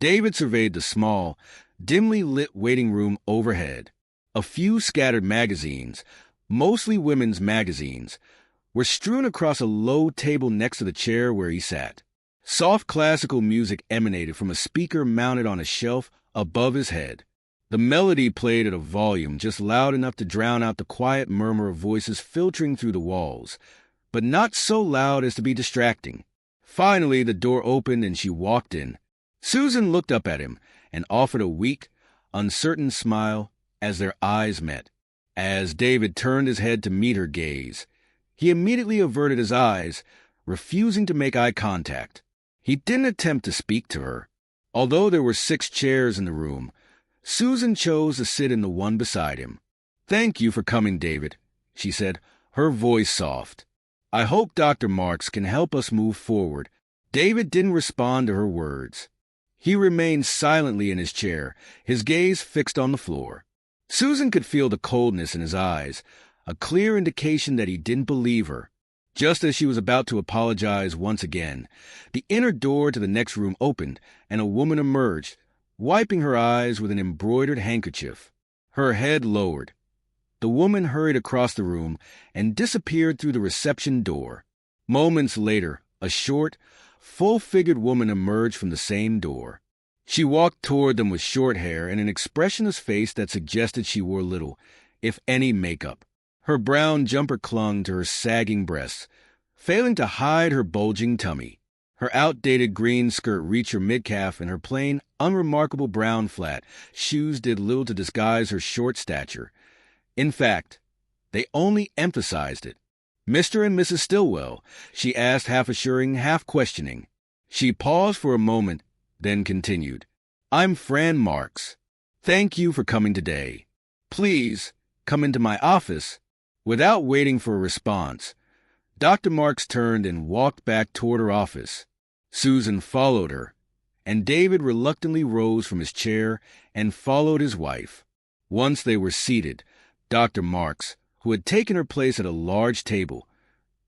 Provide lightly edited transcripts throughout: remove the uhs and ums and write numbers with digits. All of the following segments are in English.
David surveyed the small, dimly lit waiting room overhead. A few scattered magazines, mostly women's magazines, were strewn across a low table next to the chair where he sat. Soft classical music emanated from a speaker mounted on a shelf above his head. The melody played at a volume just loud enough to drown out the quiet murmur of voices filtering through the walls, but not so loud as to be distracting. Finally, the door opened and she walked in. Susan looked up at him and offered a weak, uncertain smile as their eyes met. As David turned his head to meet her gaze, he immediately averted his eyes, refusing to make eye contact. He didn't attempt to speak to her. Although there were 6 chairs in the room, Susan chose to sit in the one beside him. "Thank you for coming, David," she said, her voice soft. "I hope Dr. Marks can help us move forward." David didn't respond to her words. He remained silently in his chair, his gaze fixed on the floor. Susan could feel the coldness in his eyes, a clear indication that he didn't believe her. Just as she was about to apologize once again, the inner door to the next room opened, and a woman emerged, wiping her eyes with an embroidered handkerchief. Her head lowered. The woman hurried across the room and disappeared through the reception door. Moments later, a short, full-figured woman emerged from the same door. She walked toward them with short hair and an expressionless face that suggested she wore little, if any, makeup. Her brown jumper clung to her sagging breasts, failing to hide her bulging tummy. Her outdated green skirt reached her midcalf, and her plain, unremarkable brown flat shoes did little to disguise her short stature. In fact, they only emphasized it. "Mr. and Mrs. Stillwell?" she asked, half assuring, half questioning. She paused for a moment, then continued. "I'm Fran Marks. Thank you for coming today. Please, come into my office." Without waiting for a response, Dr. Marks turned and walked back toward her office. Susan followed her, and David reluctantly rose from his chair and followed his wife. Once they were seated, Dr. Marks, who had taken her place at a large table,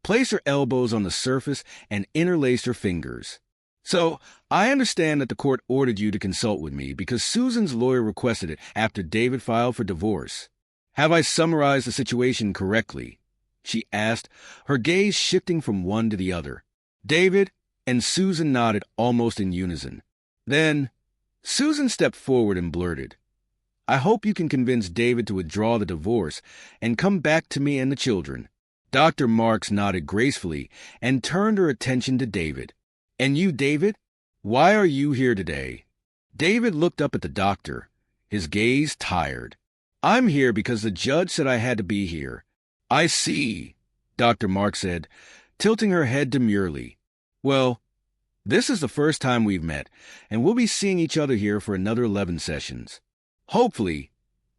placed her elbows on the surface and interlaced her fingers. "So, I understand that the court ordered you to consult with me because Susan's lawyer requested it after David filed for divorce. Have I summarized the situation correctly?" she asked, her gaze shifting from one to the other. David and Susan nodded almost in unison. Then, Susan stepped forward and blurted, "I hope you can convince David to withdraw the divorce and come back to me and the children." Dr. Marks nodded gracefully and turned her attention to David. "And you, David? Why are you here today?" David looked up at the doctor, his gaze tired. "I'm here because the judge said I had to be here." "I see," Dr. Marks said, tilting her head demurely. "Well, this is the first time we've met, and we'll be seeing each other here for another 11 sessions. Hopefully,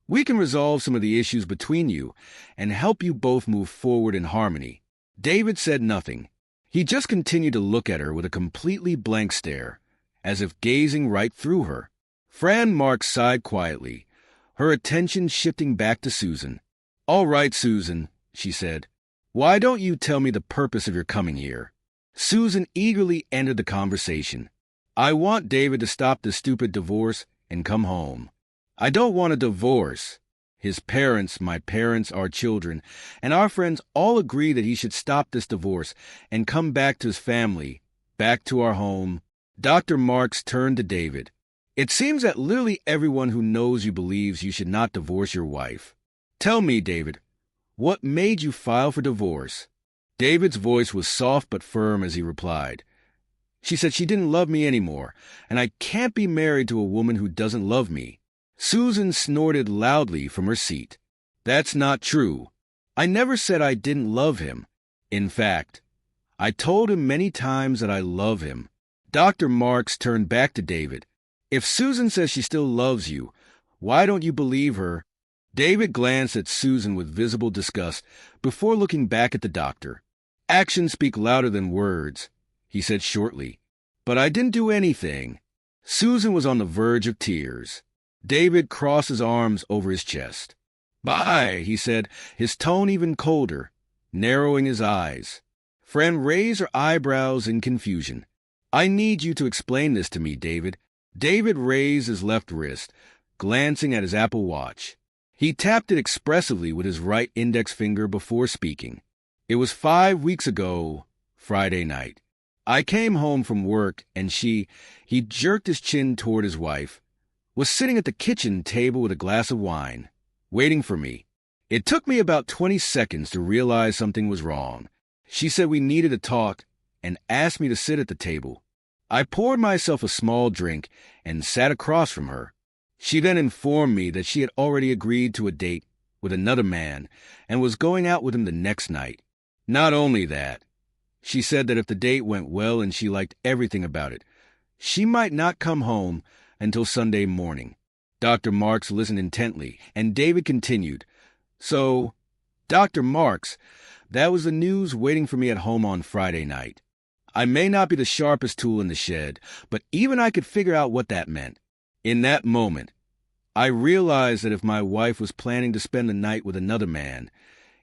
we can resolve some of the issues between you and help you both move forward in harmony." David said nothing. He just continued to look at her with a completely blank stare, as if gazing right through her. Fran Marks sighed quietly, her attention shifting back to Susan. "All right, Susan," she said. "Why don't you tell me the purpose of your coming here?" Susan eagerly entered the conversation. "I want David to stop this stupid divorce and come home." "I don't want a divorce. His parents, my parents, our children, and our friends all agree that he should stop this divorce and come back to his family, back to our home." Dr. Marks turned to David. "It seems that literally everyone who knows you believes you should not divorce your wife. Tell me, David, what made you file for divorce?" David's voice was soft but firm as he replied. "She said she didn't love me anymore, and I can't be married to a woman who doesn't love me." Susan snorted loudly from her seat. "That's not true. I never said I didn't love him. In fact, I told him many times that I love him." Dr. Marks turned back to David. "If Susan says she still loves you, why don't you believe her?" David glanced at Susan with visible disgust before looking back at the doctor. "Actions speak louder than words," he said shortly. "But I didn't do anything." Susan was on the verge of tears. David crossed his arms over his chest. "Bye," he said, his tone even colder, narrowing his eyes. Fran raised her eyebrows in confusion. "I need you to explain this to me, David. David raised his left wrist, glancing at his Apple Watch. He tapped it expressively with his right index finger before speaking. It was 5 weeks ago, Friday night. I came home from work and he jerked his chin toward his wife, was sitting at the kitchen table with a glass of wine, waiting for me. It took me about 20 seconds to realize something was wrong. She said we needed to talk and asked me to sit at the table. I poured myself a small drink and sat across from her. She then informed me that she had already agreed to a date with another man and was going out with him the next night. Not only that, she said that if the date went well and she liked everything about it, she might not come home until Sunday morning. Dr. Marks listened intently, and David continued, "So, Dr. Marks, that was the news waiting for me at home on Friday night. I may not be the sharpest tool in the shed, but even I could figure out what that meant. In that moment, I realized that if my wife was planning to spend the night with another man,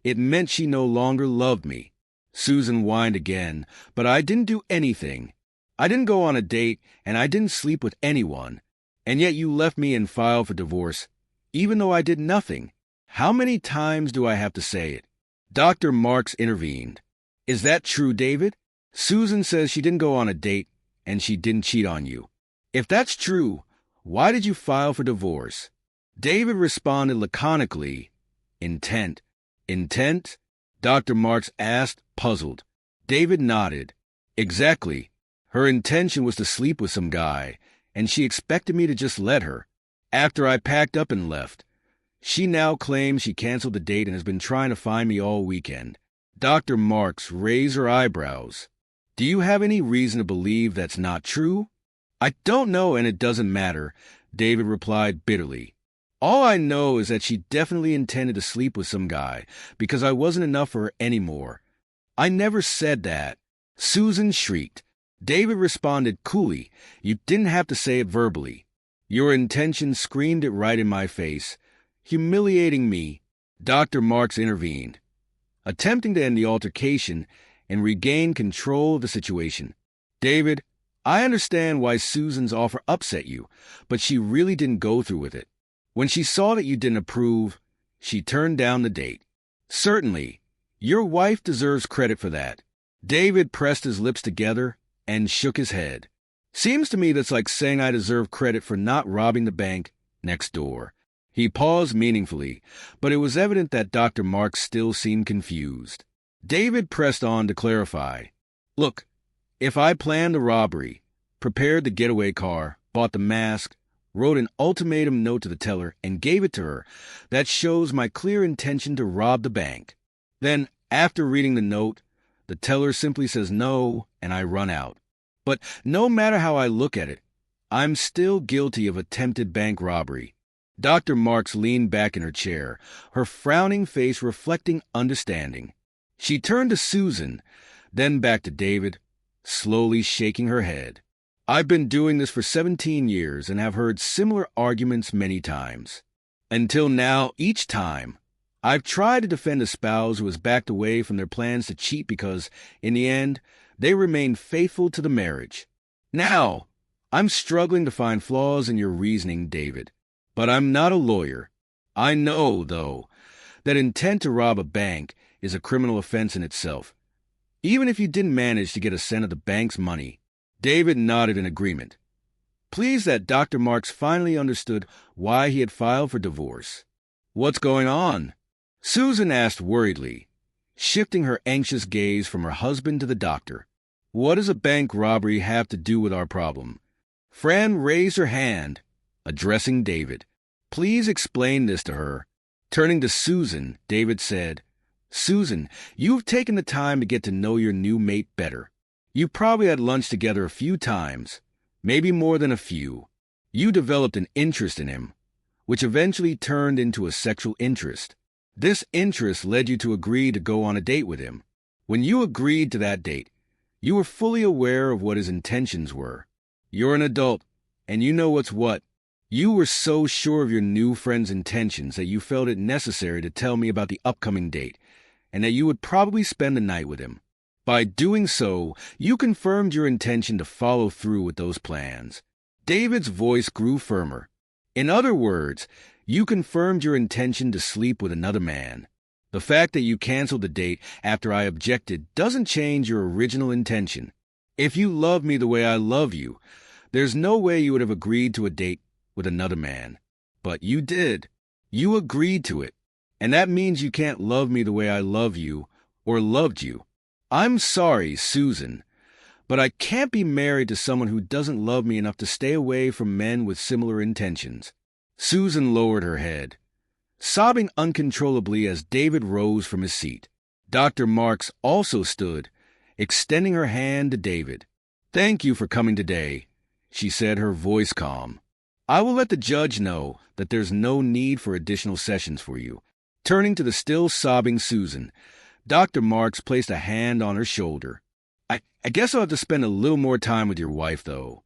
it meant she no longer loved me." Susan whined again, "But I didn't do anything. I didn't go on a date, and I didn't sleep with anyone. And yet you left me and filed for divorce, even though I did nothing. How many times do I have to say it?" Dr. Marks intervened. "Is that true, David? Susan says she didn't go on a date, and she didn't cheat on you. If that's true, why did you file for divorce?" David responded laconically, "Intent." "Intent?" Dr. Marks asked, puzzled. David nodded. "Exactly. Her intention was to sleep with some guy, and she expected me to just let her. After I packed up and left, she now claims she canceled the date and has been trying to find me all weekend." Dr. Marks raised her eyebrows. "Do you have any reason to believe that's not true?" "I don't know, and it doesn't matter," David replied bitterly. "All I know is that she definitely intended to sleep with some guy because I wasn't enough for her anymore." "I never said that." Susan shrieked. David responded coolly, "You didn't have to say it verbally. Your intention screamed it right in my face, humiliating me." Dr. Marks intervened, attempting to end the altercation and regain control of the situation. "David, I understand why Susan's offer upset you, but she really didn't go through with it. When she saw that you didn't approve, she turned down the date." "Certainly. Your wife deserves credit for that." David pressed his lips together and shook his head. "Seems to me that's like saying I deserve credit for not robbing the bank next door." He paused meaningfully, but it was evident that Dr. Marks still seemed confused. David pressed on to clarify. "Look, if I planned the robbery, prepared the getaway car, bought the mask, wrote an ultimatum note to the teller, and gave it to her, that shows my clear intention to rob the bank. Then, after reading the note, the teller simply says no, and I run out. But no matter how I look at it, I'm still guilty of attempted bank robbery." Dr. Marks leaned back in her chair, her frowning face reflecting understanding. She turned to Susan, then back to David, slowly shaking her head. "I've been doing this for 17 years and have heard similar arguments many times. Until now, each time, I've tried to defend a spouse who has backed away from their plans to cheat because, in the end, they remained faithful to the marriage. Now, I'm struggling to find flaws in your reasoning, David. But I'm not a lawyer. I know, though, that intent to rob a bank is a criminal offense in itself, even if you didn't manage to get a cent of the bank's money." David nodded in agreement, pleased that Dr. Marks finally understood why he had filed for divorce. "What's going on?" Susan asked worriedly, shifting her anxious gaze from her husband to the doctor. "What does a bank robbery have to do with our problem?" Fran raised her hand, addressing David. "Please explain this to her." Turning to Susan, David said, "Susan, you've taken the time to get to know your new mate better. You probably had lunch together a few times, maybe more than a few. You developed an interest in him, which eventually turned into a sexual interest. This interest led you to agree to go on a date with him. When you agreed to that date, you were fully aware of what his intentions were. You're an adult, and you know what's what. You were so sure of your new friend's intentions that you felt it necessary to tell me about the upcoming date, and that you would probably spend the night with him. By doing so, you confirmed your intention to follow through with those plans. David's voice grew firmer. In other words, you confirmed your intention to sleep with another man. The fact that you canceled the date after I objected doesn't change your original intention. If you love me the way I love you, there's no way you would have agreed to a date with another man. But you did. You agreed to it. And that means you can't love me the way I love you or loved you. I'm sorry, Susan, but I can't be married to someone who doesn't love me enough to stay away from men with similar intentions. Susan lowered her head, sobbing uncontrollably as David rose from his seat. Dr. Marks also stood, extending her hand to David. "Thank you for coming today," she said, her voice calm. "I will let the judge know that there's no need for additional sessions for you." Turning to the still sobbing Susan, Dr. Marks placed a hand on her shoulder. I guess I'll have to spend a little more time with your wife, though.